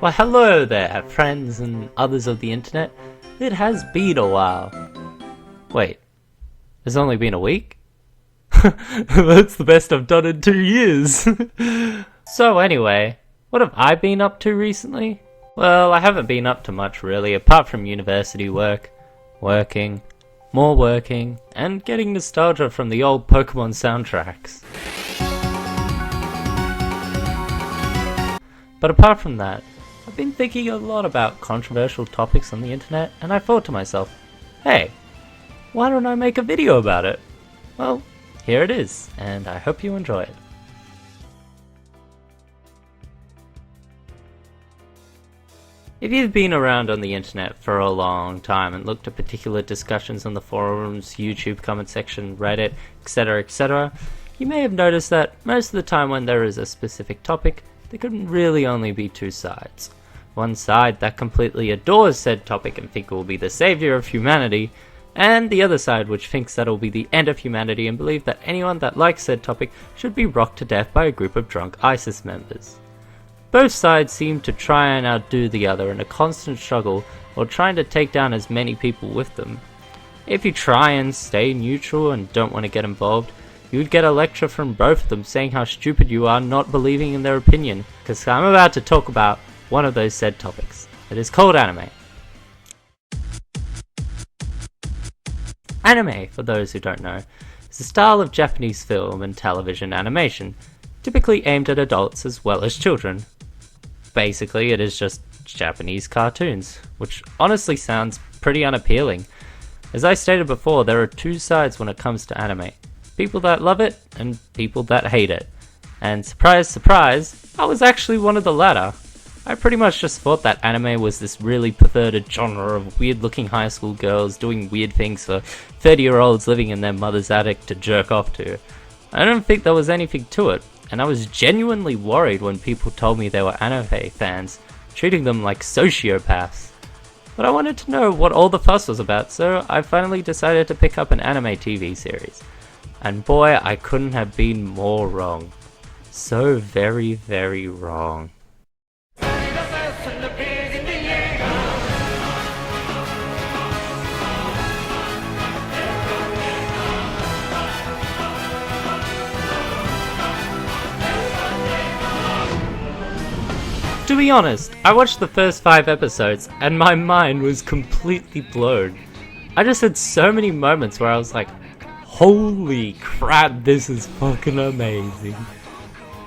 Well, hello there, friends and others of the internet. It has been a while. Wait, it's only been a week? That's the best I've done in 2 years. So anyway, what have I been up to recently? Well, I haven't been up to much really, apart from university work, working, more working, and getting nostalgia from the old Pokemon soundtracks. But apart from that, I've been thinking a lot about controversial topics on the internet, and I thought to myself, hey, why don't I make a video about it? Well, here it is, and I hope you enjoy it. If you've been around on the internet for a long time and looked at particular discussions on the forums, YouTube comment section, Reddit, etc., you may have noticed that most of the time when there is a specific topic, there can really only be two sides. One side that completely adores said topic and think it will be the savior of humanity, and the other side which thinks that it will be the end of humanity and believe that anyone that likes said topic should be rocked to death by a group of drunk ISIS members. Both sides seem to try and outdo the other in a constant struggle while trying to take down as many people with them. If you try and stay neutral and don't want to get involved, you would get a lecture from both of them saying how stupid you are not believing in their opinion, because I'm about to talk about one of those said topics. It is called anime. Anime, for those who don't know, is a style of Japanese film and television animation, typically aimed at adults as well as children. Basically, it is just Japanese cartoons, which honestly sounds pretty unappealing. As I stated before, there are two sides when it comes to anime. People that love it, and people that hate it. And surprise, surprise, I was actually one of the latter. I pretty much just thought that anime was this really perverted genre of weird-looking high school girls doing weird things for 30-year-olds living in their mother's attic to jerk off to. I didn't think there was anything to it, and I was genuinely worried when people told me they were anime fans, treating them like sociopaths. But I wanted to know what all the fuss was about, so I finally decided to pick up an anime TV series. And boy, I couldn't have been more wrong. So very, very wrong. To be honest, I watched the first 5 episodes and my mind was completely blown. I just had so many moments where I was like, holy crap, this is fucking amazing.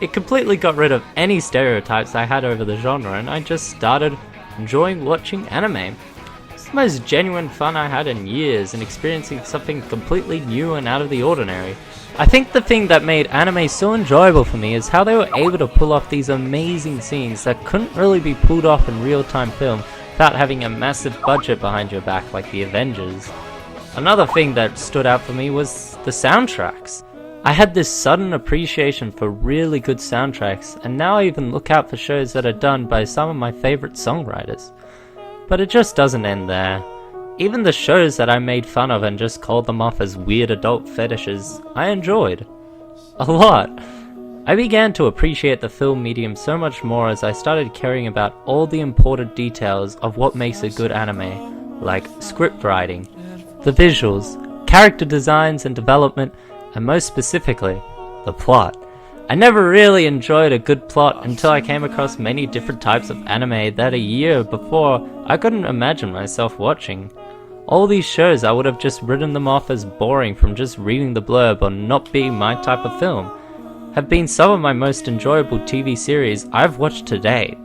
It completely got rid of any stereotypes I had over the genre and I just started enjoying watching anime. It's the most genuine fun I had in years and experiencing something completely new and out of the ordinary. I think the thing that made anime so enjoyable for me is how they were able to pull off these amazing scenes that couldn't really be pulled off in real-time film without having a massive budget behind your back like the Avengers. Another thing that stood out for me was the soundtracks. I had this sudden appreciation for really good soundtracks, and now I even look out for shows that are done by some of my favorite songwriters. But it just doesn't end there. Even the shows that I made fun of and just called them off as weird adult fetishes, I enjoyed. A lot. I began to appreciate the film medium so much more as I started caring about all the important details of what makes a good anime, like script writing, the visuals, character designs and development, and most specifically, the plot. I never really enjoyed a good plot until I came across many different types of anime that a year before I couldn't imagine myself watching. All these shows, I would have just written them off as boring from just reading the blurb or not being my type of film, have been some of my most enjoyable TV series I've watched to date.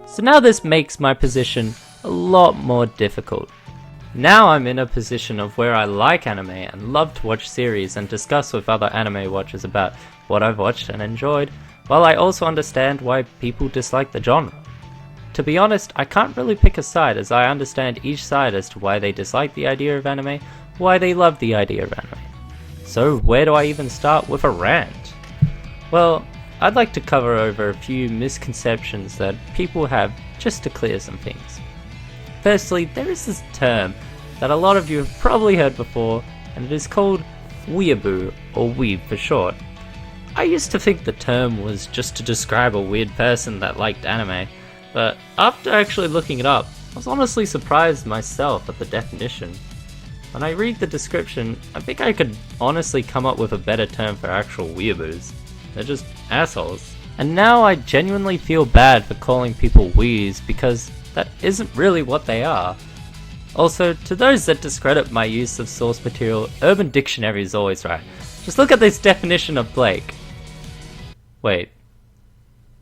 So now this makes my position a lot more difficult. Now I'm in a position of where I like anime and love to watch series and discuss with other anime watchers about what I've watched and enjoyed, while I also understand why people dislike the genre. To be honest, I can't really pick a side as I understand each side as to why they dislike the idea of anime, why they love the idea of anime. So where do I even start with a rant? Well, I'd like to cover over a few misconceptions that people have just to clear some things. Firstly, there is this term that a lot of you have probably heard before, and it is called weeaboo, or weeb for short. I used to think the term was just to describe a weird person that liked anime, but after actually looking it up, I was honestly surprised myself at the definition. When I read the description, I think I could honestly come up with a better term for actual weeaboos. They're just assholes. And now I genuinely feel bad for calling people wees because that isn't really what they are. Also, to those that discredit my use of source material, Urban Dictionary is always right. Just look at this definition of Blake. Wait,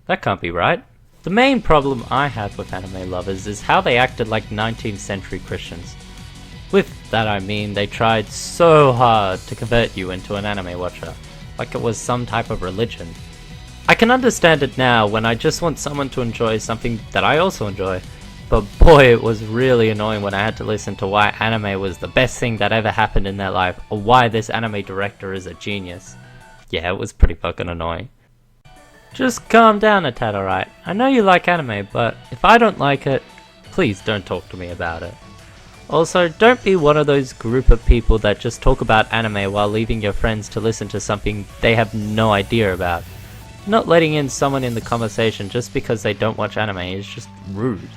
that can't be right. The main problem I have with anime lovers is how they acted like 19th century Christians. With that I mean they tried so hard to convert you into an anime watcher, like it was some type of religion. I can understand it now when I just want someone to enjoy something that I also enjoy, but boy it was really annoying when I had to listen to why anime was the best thing that ever happened in their life, or why this anime director is a genius. Yeah, it was pretty fucking annoying. Just calm down a tad, alright? I know you like anime, but if I don't like it, please don't talk to me about it. Also, don't be one of those group of people that just talk about anime while leaving your friends to listen to something they have no idea about. Not letting in someone in the conversation just because they don't watch anime is just rude.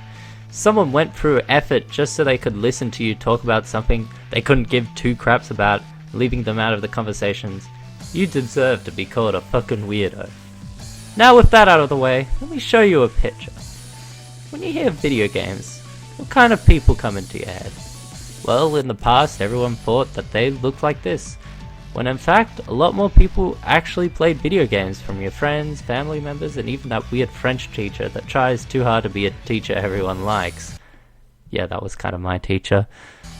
Someone went through effort just so they could listen to you talk about something they couldn't give two craps about, leaving them out of the conversations. You deserve to be called a fucking weirdo. Now with that out of the way, let me show you a picture. When you hear video games, what kind of people come into your head? Well, in the past everyone thought that they looked like this, when in fact a lot more people actually played video games, from your friends, family members, and even that weird French teacher that tries too hard to be a teacher everyone likes. Yeah, that was kind of my teacher.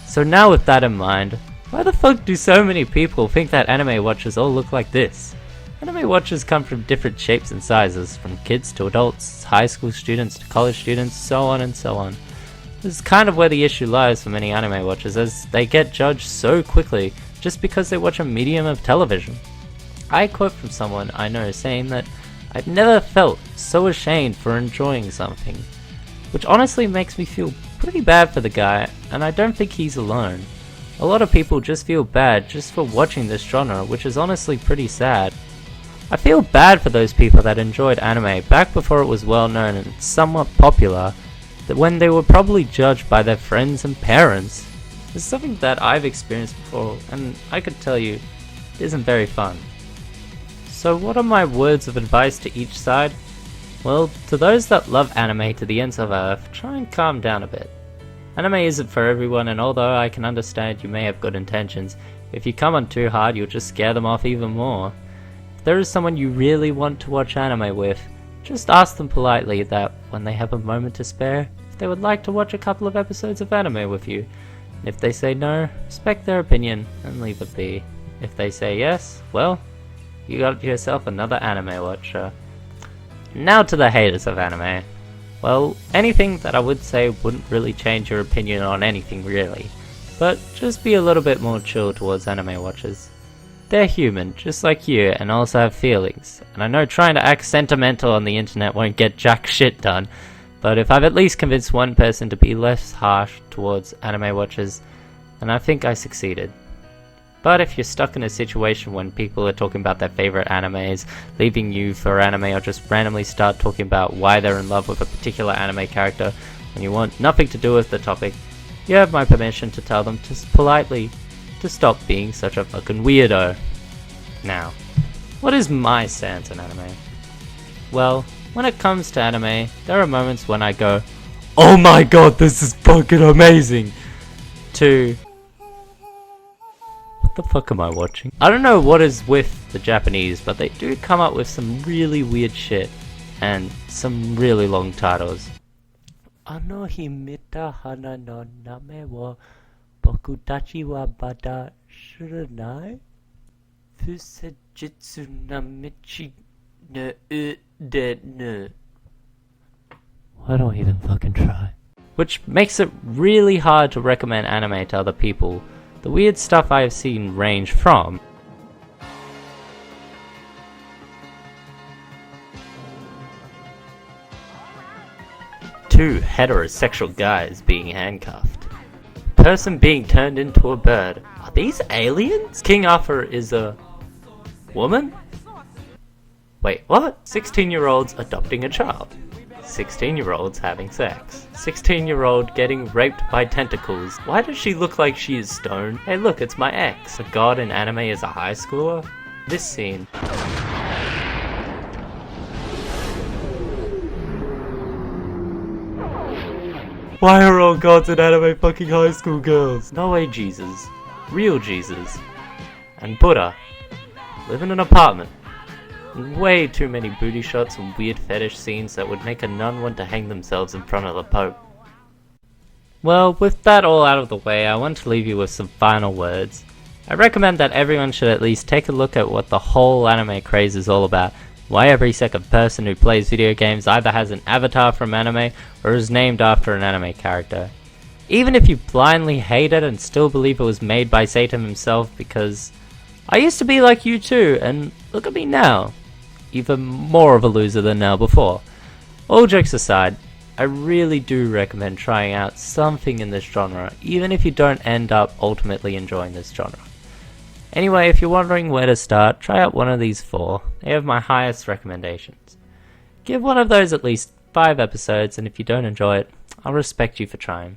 So now with that in mind, why the fuck do so many people think that anime watchers all look like this? Anime watchers come from different shapes and sizes, from kids to adults, high school students to college students, so on and so on. This is kind of where the issue lies for many anime watchers, as they get judged so quickly just because they watch a medium of television. I quote from someone I know saying that I've never felt so ashamed for enjoying something, which honestly makes me feel pretty bad for the guy, and I don't think he's alone. A lot of people just feel bad just for watching this genre, which is honestly pretty sad. I feel bad for those people that enjoyed anime back before it was well known and somewhat popular, that when they were probably judged by their friends and parents. It's something that I've experienced before, and I could tell you, it isn't very fun. So what are my words of advice to each side? Well, to those that love anime to the ends of earth, try and calm down a bit. Anime isn't for everyone, and although I can understand you may have good intentions, if you come on too hard you'll just scare them off even more. If there is someone you really want to watch anime with, just ask them politely that when they have a moment to spare, if they would like to watch a couple of episodes of anime with you. And if they say no, respect their opinion and leave it be. If they say yes, well, you got yourself another anime watcher. Now to the haters of anime. Well, anything that I would say wouldn't really change your opinion on anything really, but just be a little bit more chill towards anime watchers. They're human, just like you, and also have feelings, and I know trying to act sentimental on the internet won't get jack shit done, but if I've at least convinced one person to be less harsh towards anime watchers, then I think I succeeded. But if you're stuck in a situation when people are talking about their favorite animes, leaving you for anime, or just randomly start talking about why they're in love with a particular anime character when you want nothing to do with the topic, you have my permission to tell them just politely to stop being such a fucking weirdo. Now, what is my stance on anime? Well, when it comes to anime, there are moments when I go, "Oh my god, this is fucking amazing!" to, what the fuck am I watching? I don't know what is with the Japanese, but they do come up with some really weird shit, and some really long titles. Ano himita hana no name wa boku tachi wa bada shiranai? Fusejitsu na michi no de no. Why don't I even fucking try? Which makes it really hard to recommend anime to other people. The weird stuff I have seen range from two heterosexual guys being handcuffed, person being turned into a bird. Are these aliens? King Arthur is a woman? Wait, what? 16-year-olds adopting a child. 16-year-olds having sex. 16-year-old getting raped by tentacles. Why does she look like she is stoned? Hey look, it's my ex. A god in anime is a high schooler? This scene. Why are all gods in anime fucking high school girls? No way Jesus. Real Jesus. And Buddha. Live in an apartment. Way too many booty shots and weird fetish scenes that would make a nun want to hang themselves in front of the Pope. Well, with that all out of the way, I want to leave you with some final words. I recommend that everyone should at least take a look at what the whole anime craze is all about. Why every second person who plays video games either has an avatar from anime or is named after an anime character. Even if you blindly hate it and still believe it was made by Satan himself, because I used to be like you too, and look at me now. Even more of a loser than now before. All jokes aside, I really do recommend trying out something in this genre, even if you don't end up ultimately enjoying this genre. Anyway, if you're wondering where to start, try out one of these 4. They have my highest recommendations. Give one of those at least 5 episodes, and if you don't enjoy it, I'll respect you for trying.